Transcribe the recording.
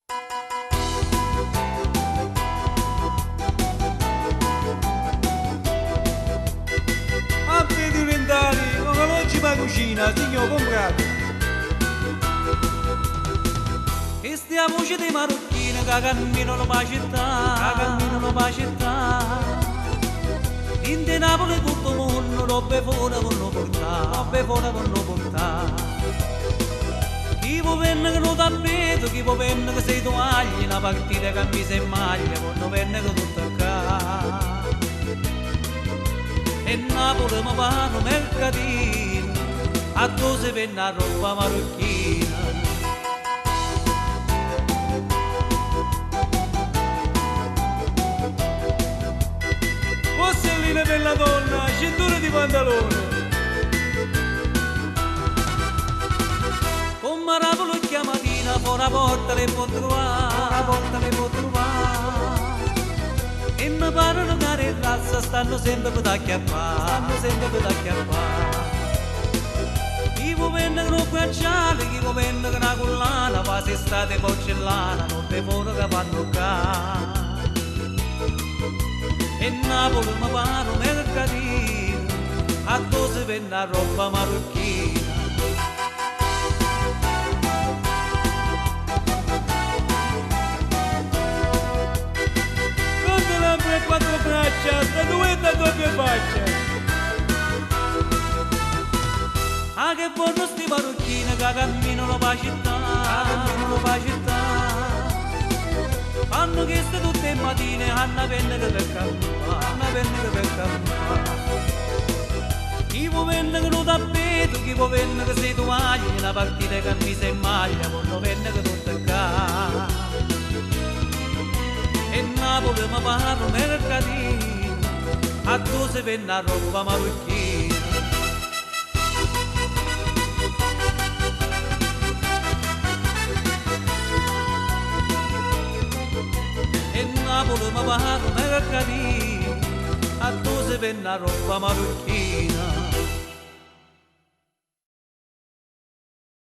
A piedi orientali, come oggi ma cucina, signor comprato. E stiamo voce dei marocchini che camminano per la città, che camminano per la città. In de Napoli tutto il mondo, robe fuori con lo portare, robe fuori con lo portare. Chi può venire che non tappeto, chi può venire che sei toagli, una partita camisa e maglia, quando venne che tutto accade. E Napoli mi fanno mercatino, a dove venne la roba marocchina. Porselline per la donna, cintura di pantalone. Con marapolo e chiamatina, fuori la porta le può trovare, fuori la porta le può trovare. E mi parlano care razza, stanno sempre per acchiappare, stanno sempre per acchiappare. Chi può vendere un guanciale, chi può vendere una collana, quasi estate porcellana, non te fuori che fanno ca. E Napoli mi fanno mercatino, a dove vende la roba marocchina. Quante lampade e quattro braccia, statuetta a doppia faccia. Ah che buono sti marocchini che camminano per la città, camminano per la città. Fanno queste tutte le mattine, hanno penne che per cammare, hanno penne che per cammare. Chi può vendere un tappeto, chi può vendere che sei toaglie, una partita camisa e maglia, quando venne che tutto è ca. E Napoli mi fanno mercatino, a dove venne la roba marocchina. E Napoli mi fanno mercatino, a dove venne la roba marocchina.